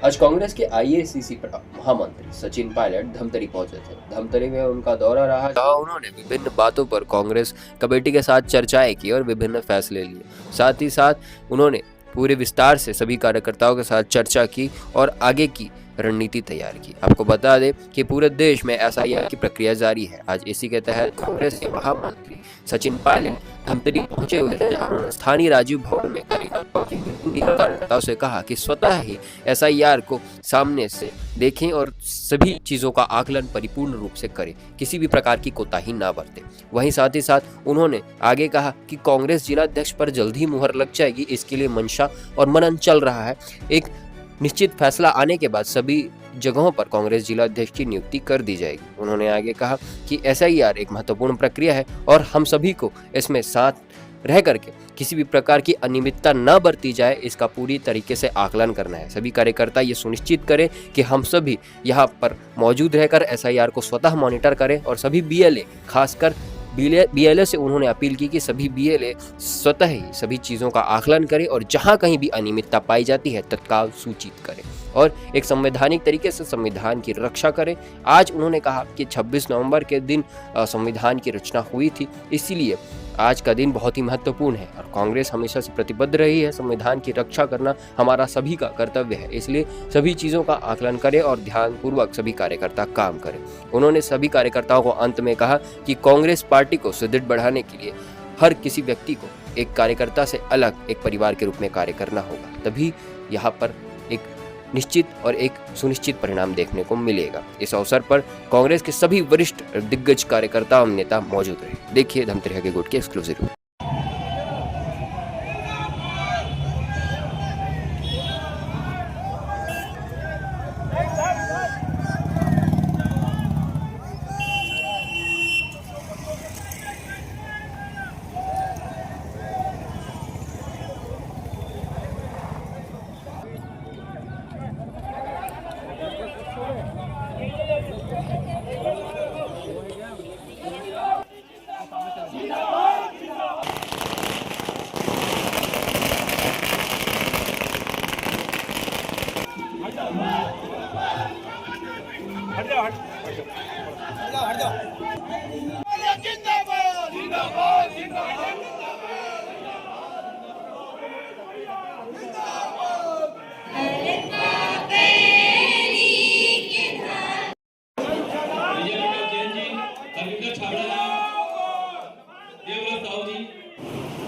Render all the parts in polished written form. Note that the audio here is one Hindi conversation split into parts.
आज कांग्रेस के आईएसीसी महामंत्री सचिन पायलट धमतरी पहुंचे थे। धमतरी में उनका दौरा रहा, जहां उन्होंने विभिन्न बातों पर कांग्रेस कमेटी के साथ चर्चाएं की और विभिन्न फैसले लिए। साथ ही साथ उन्होंने पूरे विस्तार से सभी कार्यकर्ताओं के साथ चर्चा की और आगे की रणनीति तैयार की। आपको बता दें कि पूरे देश में एसआईआर की प्रक्रिया जारी है। आज इसी के तहत कांग्रेस के महामंत्री सचिन पायलट धमतरी पहुंचे हुए थे, जहां उन्होंने स्थानीय राजीव भवन में कार्यकर्ताओं से कहा कि स्वतः ही एसआईआर को सामने से देखें और सभी चीजों का आकलन परिपूर्ण रूप से करें, किसी भी प्रकार की कोताही ना बरतें। वहीं साथ ही साथ उन्होंने आगे कहा कि कांग्रेस जिलाध्यक्ष पर जल्द ही मुहर लग जाएगी, इसके लिए मंशा और मनन चल रहा है। एक निश्चित फैसला आने के बाद सभी जगहों पर कांग्रेस जिलाध्यक्ष की नियुक्ति कर दी जाएगी। उन्होंने आगे कहा कि एसआईआर एक महत्वपूर्ण प्रक्रिया है और हम सभी को इसमें साथ रह करके किसी भी प्रकार की अनियमितता न बरती जाए, इसका पूरी तरीके से आकलन करना है। सभी कार्यकर्ता ये सुनिश्चित करें कि हम सभी यहाँ पर मौजूद रहकर एसआईआर को स्वतः मॉनिटर करें और सभी बीएलए, खासकर बीएलए से उन्होंने अपील की कि सभी बीएलए स्वतः ही सभी चीज़ों का आकलन करें और जहां कहीं भी अनियमितता पाई जाती है तत्काल सूचित करें और एक संवैधानिक तरीके से संविधान की रक्षा करें। आज उन्होंने कहा कि 26 नवंबर के दिन संविधान की रचना हुई थी, इसीलिए आज का दिन बहुत ही महत्वपूर्ण है और कांग्रेस हमेशा से प्रतिबद्ध रही है। संविधान की रक्षा करना हमारा सभी का कर्तव्य है, इसलिए सभी चीज़ों का आकलन करें और ध्यानपूर्वक सभी कार्यकर्ता काम करें। उन्होंने सभी कार्यकर्ताओं को अंत में कहा कि कांग्रेस पार्टी को सुदृढ़ बढ़ाने के लिए हर किसी व्यक्ति को एक कार्यकर्ता से अलग एक परिवार के रूप में कार्य करना होगा, तभी यहाँ पर एक निश्चित और एक सुनिश्चित परिणाम देखने को मिलेगा। इस अवसर पर कांग्रेस के सभी वरिष्ठ दिग्गज कार्यकर्ता और नेता मौजूद रहे। देखिए धमतरी हकी गुट के एक्सक्लूसिव रिपोर्ट।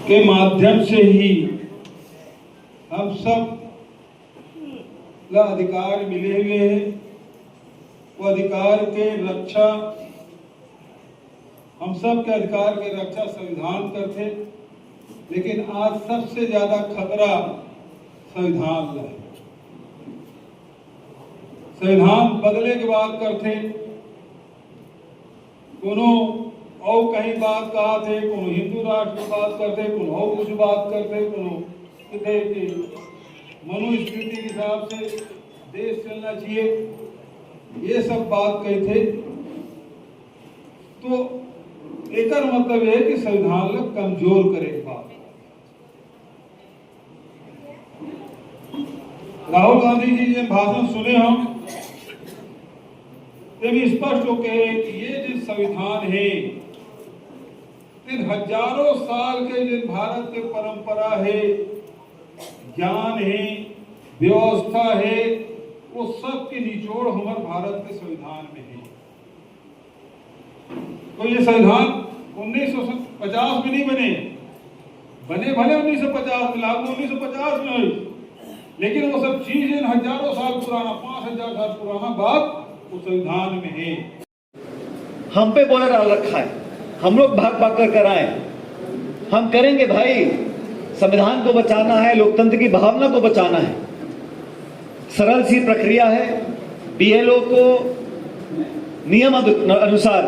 के माध्यम से ही हम सब का अधिकार मिले हुए हैं। वो अधिकार के रक्षा, हम सब के अधिकार के रक्षा संविधान करते, लेकिन आज सबसे ज्यादा खतरा संविधान है। संविधान बदले की बात करते, कोनो और कहीं बात कहा थे, कोनो हिंदू राष्ट्र की बात करते, कोनो और कुछ बात करते, कोनो मनुस्मृति के हिसाब से देश चलना चाहिए, ये सब बात कही थे। तो एक मतलब है कि संविधान लोग कमजोर करे बात। राहुल गांधी जी ने भाषण सुने हम, भी स्पष्ट हो कहे कि ये जो संविधान है, हजारों साल के जो भारत के परंपरा है, ज्ञान है, व्यवस्था है, वो सब की निचोड़ हमारे भारत के संविधान में है। तो ये संविधान 1950 में नहीं बने भले 1950 में लागू 1950 में हुई, लेकिन वो सब चीजें हजारों साल पुराना, 5000 साल पुराना बात वो संविधान में है। हम पे बोला डाल रखा है, हम लोग भाग भाग कर कराएं, हम करेंगे भाई। संविधान को बचाना है, लोकतंत्र की भावना को बचाना है। सरल सी प्रक्रिया है। बीएलओ को नियम अनुसार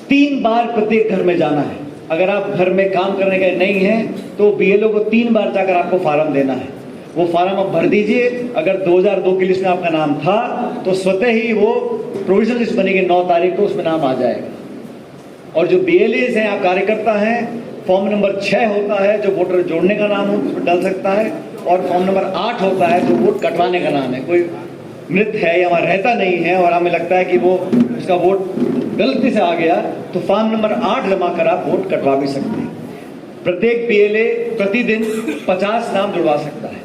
3 बार प्रत्येक घर में जाना है। अगर आप घर में काम करने के नहीं हैं तो बीएलओ को 3 बार जाकर आपको फॉर्म देना है। वो फॉर्म आप भर दीजिए। अगर 2002 की लिस्ट में आपका नाम था तो स्वतः ही वो प्रोविजनल लिस्ट बनेगी 9 तारीख को, उसमें नाम आ जाएगा। और जो बीएलएस हैं, आप कार्यकर्ता हैं, फॉर्म नंबर 6 होता है जो वोटर जोड़ने का नाम हो, उसमें डाल सकता है, और फॉर्म नंबर 8 होता है जो वोट कटवाने का नाम है। कोई मृत है या वहाँ रहता नहीं है और हमें लगता है कि वो उसका वोट गलती से आ गया, तो फॉर्म नंबर 8 जमा कर आप वोट कटवा भी सकते हैं। प्रत्येक बीएलए प्रतिदिन 50 नाम जुड़वा सकता है।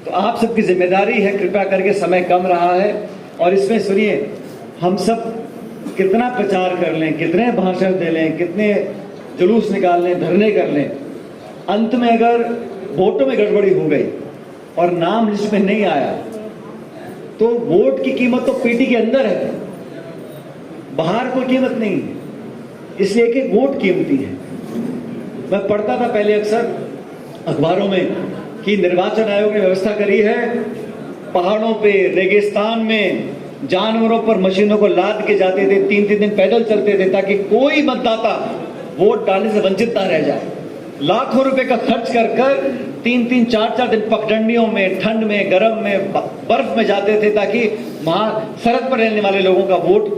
तो आप सबकी जिम्मेदारी है, कृपया करके समय कम रहा है और इसमें सुनिए, हम सब कितना प्रचार कर लें, कितने भाषण दे लें, कितने जुलूस निकाल लें, धरने कर लें, अंत में अगर वोटों में गड़बड़ी हो गई और नाम लिस्ट में नहीं आया तो वोट की कीमत तो पेटी के अंदर है, बाहर कोई कीमत नहीं है। इसलिए कि वोट कीमती है। मैं पढ़ता था पहले अक्सर अखबारों में कि निर्वाचन आयोग ने व्यवस्था करी है, पहाड़ों पे, रेगिस्तान में जानवरों पर मशीनों को लाद के जाते थे, 3-3 दिन पैदल चलते थे ताकि कोई मतदाता वोट डालने से वंचित ना रह जाए। लाखों रुपए का खर्च कर कर 3-3, 4-4 दिन पगडंडियों में, ठंड में, गर्म में, बर्फ में जाते थे ताकि वहां सड़क पर रहने वाले लोगों का वोट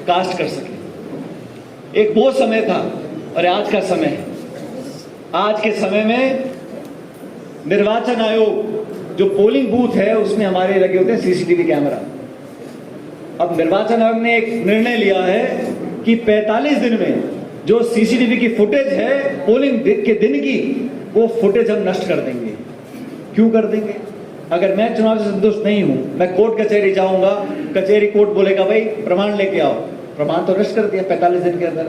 कास्ट कर सके। एक वो समय था और आज का समय है। आज के समय में निर्वाचन आयोग जो पोलिंग बूथ है उसमें हमारे लगे होते हैं सीसीटीवी कैमरा। अब निर्वाचन आयोग ने एक निर्णय लिया है कि 45 दिन में जो सीसीटीवी की फुटेज है पोलिंग के दिन की, वो फुटेज हम नष्ट कर देंगे। क्यों कर देंगे? अगर मैं चुनाव से संतुष्ट नहीं हूं, मैं कोर्ट कचहरी जाऊंगा, कचहरी कोर्ट बोलेगा भाई प्रमाण लेके आओ, प्रमाण तो नष्ट कर दिया 45 दिन के अंदर।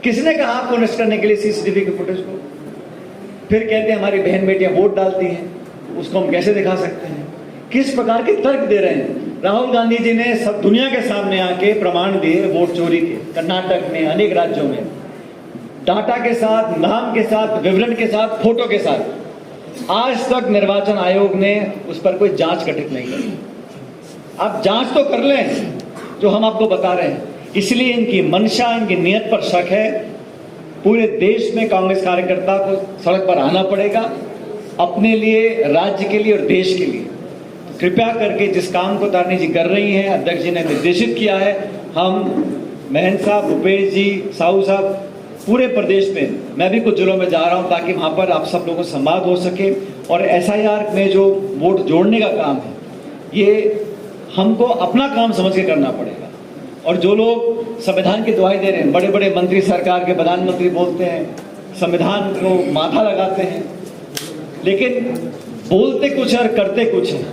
किसने कहा आपको नष्ट करने के लिए सीसीटीवी की फुटेज को? फिर कहते हैं हमारी बहन बेटियां वोट डालती हैं, उसको हम कैसे दिखा सकते हैं? किस प्रकार के तर्क दे रहे हैं? राहुल गांधी जी ने सब दुनिया के सामने आके प्रमाण दिए वोट चोरी के, कर्नाटक में, अनेक राज्यों में, डाटा के साथ, नाम के साथ, विवरण के साथ, फोटो के साथ। आज तक निर्वाचन आयोग ने उस पर कोई जांच गठित नहीं की। आप जांच तो कर लें जो हम आपको बता रहे हैं। इसलिए इनकी मंशा, इनकी नियत पर शक है। पूरे देश में कांग्रेस कार्यकर्ता को सड़क पर आना पड़ेगा, अपने लिए, राज्य के लिए और देश के लिए। कृपया करके जिस काम को तारनी जी कर रही हैं, अध्यक्ष जी ने निर्देशित किया है, हम महन साहब, भूपेश जी, साहू साहब, पूरे प्रदेश में, मैं भी कुछ जिलों में जा रहा हूं ताकि वहां पर आप सब लोगों से संवाद हो सके। और एसआईआर में जो वोट जोड़ने का काम है, ये हमको अपना काम समझ के करना पड़ेगा। और जो लोग संविधान की दुहाई दे रहे हैं, बड़े बड़े मंत्री, सरकार के प्रधानमंत्री बोलते हैं, संविधान को माथा लगाते हैं, लेकिन बोलते कुछ और करते कुछ है।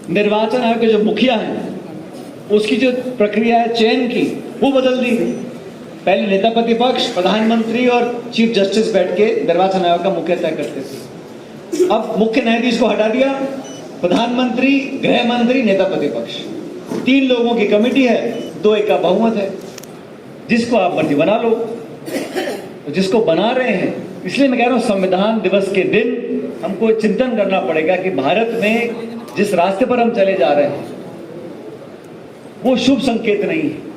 निर्वाचन आयोग के जो मुखिया हैं, उसकी जो प्रक्रिया है चयन की, वो बदल दी गई। पहले नेता प्रतिपक्ष, प्रधानमंत्री और चीफ जस्टिस बैठ के निर्वाचन आयोग का मुखिया तय करते थे। अब मुख्य न्यायाधीश को हटा दिया, प्रधानमंत्री, गृह मंत्री, नेता प्रतिपक्ष, 3 लोगों की कमेटी है, 2-1 का बहुमत है। जिसको आप मर्जी बना लो, तो जिसको बना रहे हैं। इसलिए मैं कह रहा हूं, संविधान दिवस के दिन हमको चिंतन करना पड़ेगा कि भारत में जिस रास्ते पर हम चले जा रहे हैं वो शुभ संकेत नहीं है।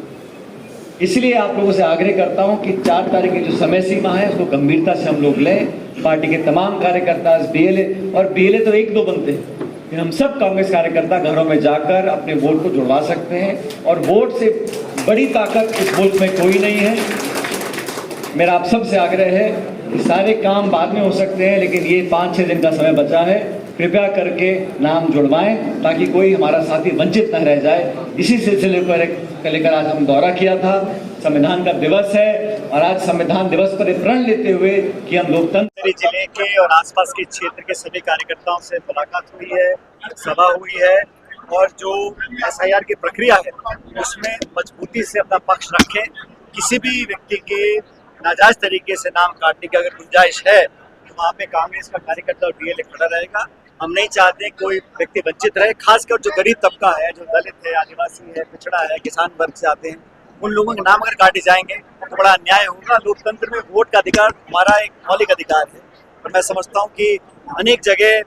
इसलिए आप लोगों से आग्रह करता हूं कि 4 तारीख की जो समय सीमा है उसको गंभीरता से हम लोग लें। पार्टी के तमाम कार्यकर्ता, बीएलए, और बीएलए तो 1-2 बनते हैं, लेकिन हम सब कांग्रेस कार्यकर्ता घरों में जाकर अपने वोट को जुड़वा सकते हैं। और वोट से बड़ी ताकत इस मुल्क में कोई नहीं है। मेरा आप सबसे आग्रह है कि सारे काम बाद में हो सकते हैं, लेकिन ये 5-6 दिन का समय बचा है, कृपया करके नाम जुड़वाएं ताकि कोई हमारा साथी वंचित न रह जाए। इसी सिलसिले को लेकर आज हम दौरा किया था। संविधान का दिवस है और आज संविधान दिवस पर प्रण लेते हुए कि हम लोकतंत्र जिले के और आसपास के क्षेत्र के सभी कार्यकर्ताओं से मुलाकात हुई है, सभा हुई है, और जो एसआईआर की प्रक्रिया है उसमें मजबूती से अपना पक्ष रखें। किसी भी व्यक्ति के नाजायज तरीके से नाम काटने की अगर गुंजाइश है तो वहाँ पे कांग्रेस का कार्यकर्ता और बीएलए खड़ा रहेगा। हम नहीं चाहते कोई व्यक्ति वंचित रहे, खासकर जो गरीब तबका है, जो दलित है, आदिवासी है, पिछड़ा है, किसान वर्ग से आते हैं, उन लोगों के नाम अगर काटे जाएंगे तो बड़ा अन्याय होगा। लोकतंत्र में वोट का अधिकार हमारा एक मौलिक अधिकार है, और मैं समझता हूँ कि अनेक जगह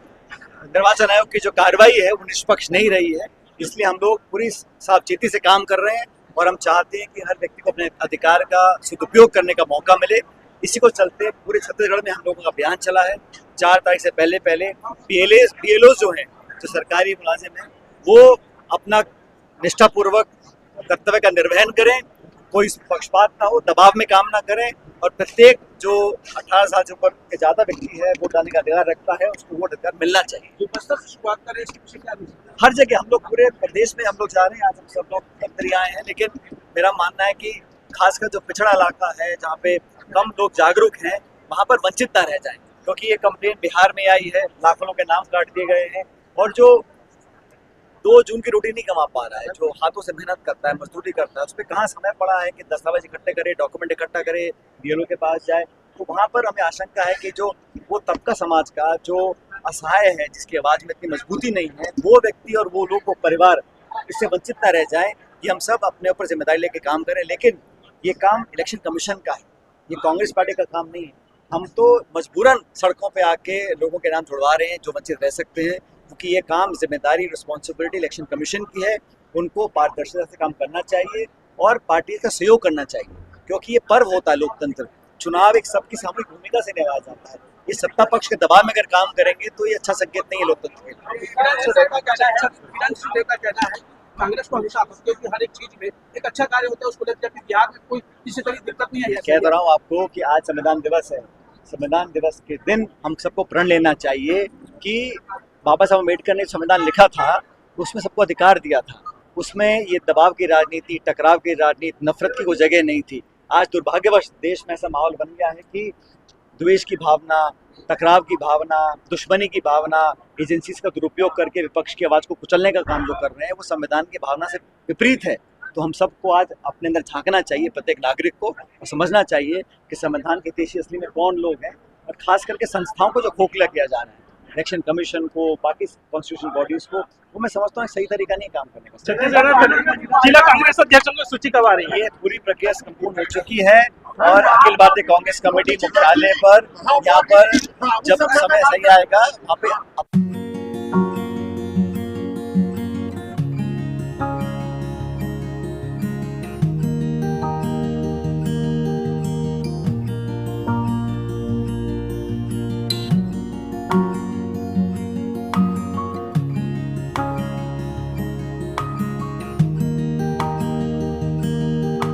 निर्वाचन आयोग की जो कार्रवाई है वो निष्पक्ष नहीं रही है। इसलिए हम लोग पूरी सावचेती से काम कर रहे हैं और हम चाहते हैं कि हर व्यक्ति को अपने अधिकार का सदुपयोग करने का मौका मिले। इसी को चलते पूरे छत्तीसगढ़ में हम लोगों का अभियान चला है। 4 तारीख से पहले बीएलओ जो हैं, जो सरकारी मुलाजिम हैं, वो अपना निष्ठापूर्वक कर्तव्य का निर्वहन करें, कोई पक्षपात ना हो, दबाव में काम ना करें, और प्रत्येक जो 18 साल से ऊपर के ज़्यादा व्यक्ति है वोट डालने का अधिकार रखता है, उसको वोट अधिकार मिलना चाहिए। शुरुआत करें इसकी पीछे क्या रीज़न है? हर जगह हम लोग पूरे प्रदेश में हम लोग जा रहे हैं, आज हम सब लोग मंत्री आए हैं, लेकिन मेरा मानना है कि खासकर जो पिछड़ा इलाका है जहाँ पे कम लोग जागरूक हैं वहाँ पर वंचित ना रह जाएं, क्योंकि ये कंप्लेंट बिहार में आई है, लाखों लोगों के नाम काट दिए गए हैं और जो 2 जून की रोटी नहीं कमा पा रहा है, जो हाथों से मेहनत करता है, मजदूरी करता है, उस पर कहाँ समय पड़ा है कि दस्तावेज इकट्ठे करे, डॉक्यूमेंट इकट्ठा करे, बीएलओ के पास जाए। तो वहाँ पर हमें आशंका है कि जो वो तबका समाज का जो असहाय है, जिसकी आवाज़ में इतनी मजबूती नहीं है, वो व्यक्ति और वो लोग, वो परिवार इससे वंचित ना रह जाए। ये हम सब अपने ऊपर जिम्मेदारी लेके काम करें, लेकिन ये काम इलेक्शन कमीशन का है, ये कांग्रेस पार्टी का काम नहीं है। हम तो मजबूरन सड़कों पे आके लोगों के नाम जुड़वा रहे हैं जो वंचित रह सकते हैं, क्योंकि ये काम जिम्मेदारी, रिस्पॉन्सिबिलिटी इलेक्शन कमीशन की है। उनको पारदर्शिता से काम करना चाहिए और पार्टी का सहयोग करना चाहिए, क्योंकि ये पर्व होता है लोकतंत्र। चुनाव एक सबकी सामूहिक भूमिका से निभाया जाता है। ये सत्ता पक्ष के दबाव में अगर काम करेंगे तो ये अच्छा संकेत नहीं है लोकतंत्र के लिए। कांग्रेस को हमेशा आपत्ति है कि हर एक चीज में एक अच्छा कार्य होता है, उसको लेकर बिहार में कोई किसी तरह की दिक्कत नहीं है। कह रहा हूँ आपको कि आज संविधान दिवस है। संविधान दिवस के दिन हम सबको प्रण लेना चाहिए कि बाबा साहब अम्बेडकर ने संविधान लिखा था, उसमें सबको अधिकार दिया था, उसमें ये दबाव की राजनीति, टकराव की राजनीति, नफरत की कोई जगह नहीं थी। आज दुर्भाग्यवश देश में ऐसा माहौल बन गया है कि द्वेष की भावना, टकराव की भावना, दुश्मनी की भावना, एजेंसीज का दुरुपयोग करके विपक्ष की आवाज़ को कुचलने का काम जो कर रहे हैं वो संविधान की भावना से विपरीत है। तो हम सबको आज अपने अंदर झांकना चाहिए, प्रत्येक नागरिक को, और समझना चाहिए कि संविधान के हितैषी असली में कौन लोग हैं, और खास करके संस्थाओं को जो खोखला किया जा रहा है, इलेक्शन कमीशन को, बाकी कॉन्स्टिट्यूशनल बॉडीज को, वो मैं समझता हूँ सही तरीका नहीं काम करने का। छत्तीसगढ़ जिला कांग्रेस अध्यक्षों की सूची कब आ रही है? ये पूरी प्रक्रिया संपूर्ण हो चुकी है और अखिल भारतीय कांग्रेस कमेटी मुख्यालय पर यहाँ पर जब समय सही आएगा वहाँ पे